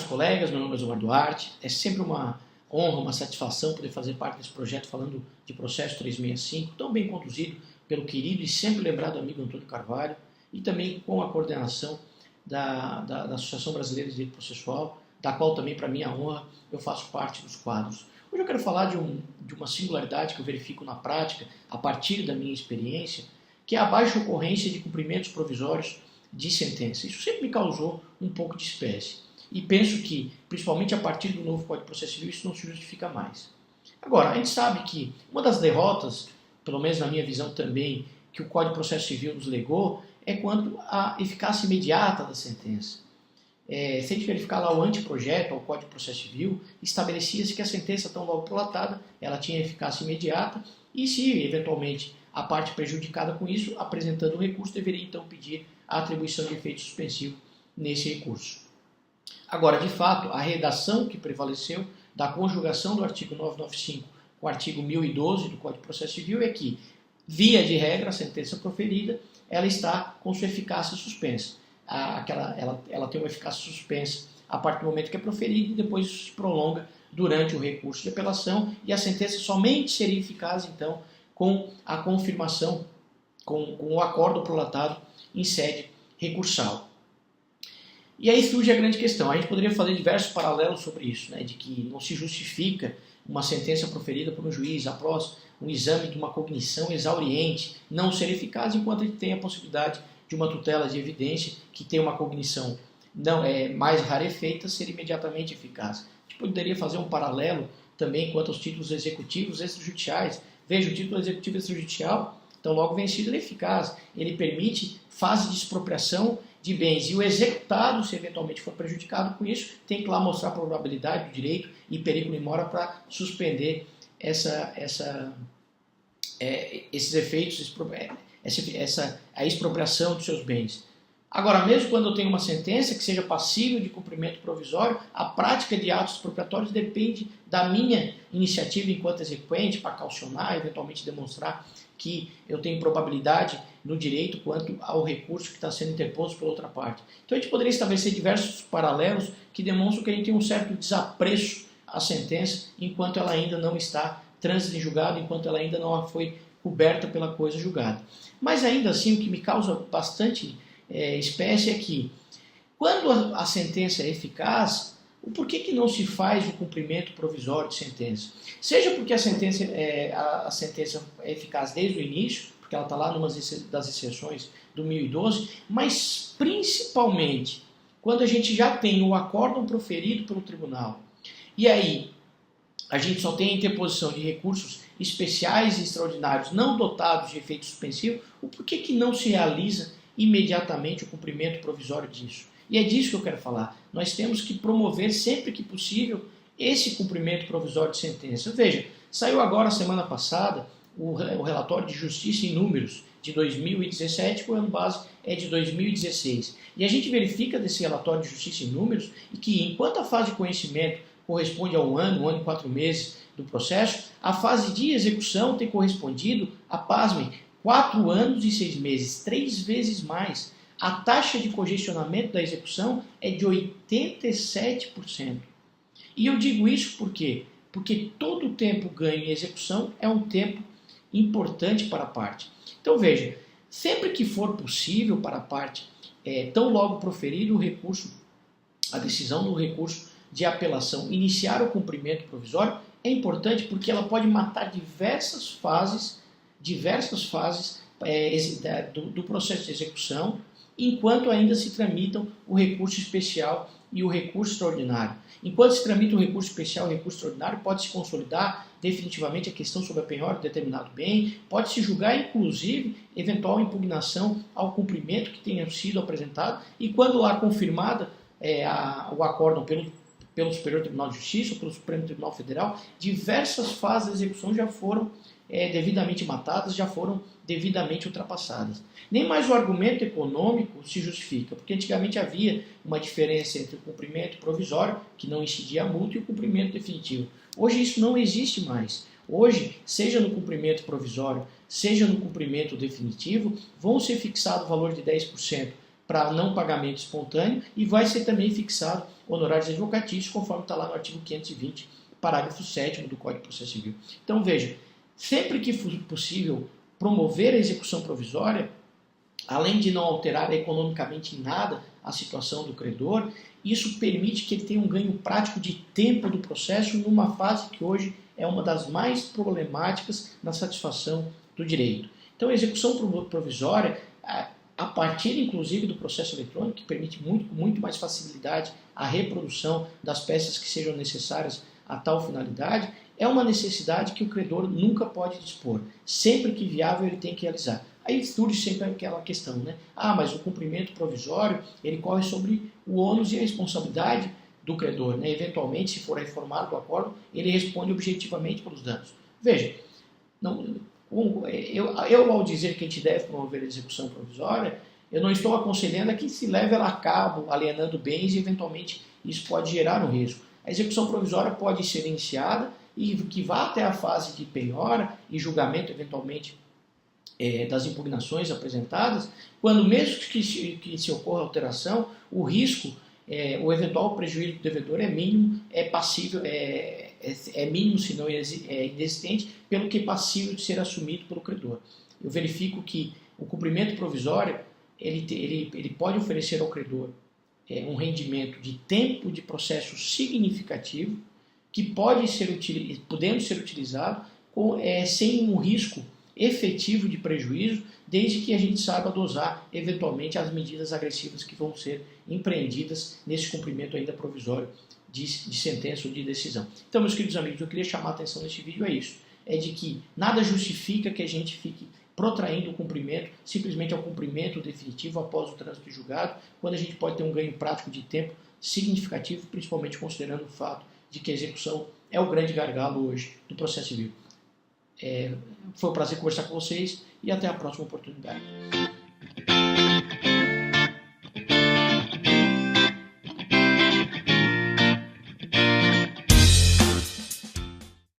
Caros colegas, meu nome é Osmar Duarte. É sempre uma honra, uma satisfação poder fazer parte desse projeto falando de processo 365, tão bem conduzido pelo querido e sempre lembrado amigo Antônio Carvalho, e também com a coordenação da Associação Brasileira de Direito Processual, da qual também, para minha honra, eu faço parte dos quadros. Hoje eu quero falar de uma singularidade que eu verifico na prática, a partir da minha experiência, que é a baixa ocorrência de cumprimentos provisórios de sentença. Isso sempre me causou um pouco de espécie. E penso que, principalmente a partir do novo Código de Processo Civil, isso não se justifica mais. Agora, a gente sabe que uma das derrotas, pelo menos na minha visão também, que o Código de Processo Civil nos legou, é quanto à eficácia imediata da sentença. Se a gente verificar lá o anteprojeto ao Código de Processo Civil, estabelecia-se que a sentença, tão logo prolatada, ela tinha eficácia imediata e, se eventualmente a parte prejudicada com isso, apresentando o recurso, deveria então pedir a atribuição de efeito suspensivo nesse recurso. Agora, de fato, a redação que prevaleceu da conjugação do artigo 995 com o artigo 1012 do Código de Processo Civil é que, via de regra, a sentença proferida, ela está com sua eficácia suspensa. Ela tem uma eficácia suspensa a partir do momento que é proferida e depois isso se prolonga durante o recurso de apelação e a sentença somente seria eficaz, então, com a confirmação, com o acordo prolatado em sede recursal. E aí surge a grande questão. A gente poderia fazer diversos paralelos sobre isso, né, de que não se justifica uma sentença proferida por um juiz após um exame de uma cognição exauriente não ser eficaz, enquanto ele tem a possibilidade de uma tutela de evidência que tem uma cognição não mais rarefeita ser imediatamente eficaz. A gente poderia fazer um paralelo também quanto aos títulos executivos extrajudiciais. Veja, o título executivo extrajudicial, então logo vencido, ele é eficaz. Ele permite fase de expropriação de bens e o executado, se eventualmente for prejudicado com isso, tem que lá mostrar a probabilidade do direito e perigo in mora para suspender esses efeitos, a expropriação dos seus bens. Agora, mesmo quando eu tenho uma sentença que seja passível de cumprimento provisório, a prática de atos expropriatórios depende da minha iniciativa enquanto exequente para caucionar, eventualmente demonstrar que eu tenho probabilidade no direito quanto ao recurso que está sendo interposto pela outra parte. Então a gente poderia estabelecer diversos paralelos que demonstram que a gente tem um certo desapreço à sentença enquanto ela ainda não está trânsito em julgado, enquanto ela ainda não foi coberta pela coisa julgada. Mas ainda assim, o que me causa bastante espécie é que, quando a sentença é eficaz, por que não se faz o cumprimento provisório de sentença? Seja porque a sentença é eficaz desde o início, porque ela está lá numa das exceções do 1012, mas principalmente quando a gente já tem o acórdão proferido pelo tribunal, e aí a gente só tem a interposição de recursos especiais e extraordinários não dotados de efeito suspensivo, por que não se realiza imediatamente o cumprimento provisório disso? E é disso que eu quero falar. Nós temos que promover sempre que possível esse cumprimento provisório de sentença. Veja, saiu agora, semana passada, o relatório de Justiça em Números de 2017, que o ano base é de 2016. E a gente verifica desse relatório de Justiça em Números que, enquanto a fase de conhecimento corresponde a um ano e 4 meses do processo, a fase de execução tem correspondido a, pasmem, 4 anos e 6 meses, 3 vezes mais. A taxa de congestionamento da execução é de 87%. E eu digo isso por quê? Porque todo o tempo ganho em execução é um tempo importante para a parte. Então veja, sempre que for possível para a parte, tão logo proferido o recurso, a decisão do recurso de apelação, iniciar o cumprimento provisório, é importante porque ela pode matar diversas fases do processo de execução, enquanto ainda se tramitam o recurso especial e o recurso extraordinário. Enquanto se tramita o recurso especial e o recurso extraordinário, pode-se consolidar definitivamente a questão sobre a penhora de determinado bem, pode-se julgar, inclusive, eventual impugnação ao cumprimento que tenha sido apresentado, e quando lá confirmada o acórdão pelo Superior Tribunal de Justiça ou pelo Supremo Tribunal Federal, diversas fases da execução já foram devidamente matadas, já foram devidamente ultrapassadas. Nem mais o argumento econômico se justifica, porque antigamente havia uma diferença entre o cumprimento provisório, que não incidia a multa, e o cumprimento definitivo. Hoje isso não existe mais. Hoje, seja no cumprimento provisório, seja no cumprimento definitivo, vão ser fixado o valor de 10% para não pagamento espontâneo e vai ser também fixado honorários advocatícios, conforme está lá no artigo 520, parágrafo 7º do Código de Processo Civil. Então veja, sempre que for possível promover a execução provisória, além de não alterar economicamente em nada a situação do credor, isso permite que ele tenha um ganho prático de tempo do processo numa fase que hoje é uma das mais problemáticas na satisfação do direito. Então a execução provisória, a partir inclusive do processo eletrônico, que permite muito mais facilidade à reprodução das peças que sejam necessárias a tal finalidade, é uma necessidade que o credor nunca pode dispor. Sempre que viável ele tem que realizar. Aí surge sempre aquela questão, né? Mas o cumprimento provisório, ele corre sobre o ônus e a responsabilidade do credor, né? Eventualmente, se for reformado o acordo, ele responde objetivamente pelos danos. Veja, eu ao dizer que a gente deve promover a execução provisória, eu não estou aconselhando a que se leve ela a cabo, alienando bens, e eventualmente isso pode gerar um risco. A execução provisória pode ser iniciada e que vá até a fase de penhora e julgamento, eventualmente, das impugnações apresentadas, quando mesmo que se ocorra alteração, o risco, o eventual prejuízo do devedor é mínimo, é passível, é mínimo, se não é inexistente, pelo que é passível de ser assumido pelo credor. Eu verifico que o cumprimento provisório ele pode oferecer ao credor um rendimento de tempo de processo significativo, que podendo ser utilizado sem um risco efetivo de prejuízo, desde que a gente saiba dosar eventualmente as medidas agressivas que vão ser empreendidas nesse cumprimento ainda provisório de sentença ou de decisão. Então, meus queridos amigos, eu queria chamar a atenção nesse vídeo isso, de que nada justifica que a gente fique protraindo o cumprimento simplesmente ao cumprimento definitivo após o trânsito julgado, quando a gente pode ter um ganho prático de tempo significativo, principalmente considerando o fato de que a execução é o grande gargalo hoje do processo civil. Foi um prazer conversar com vocês e até a próxima oportunidade.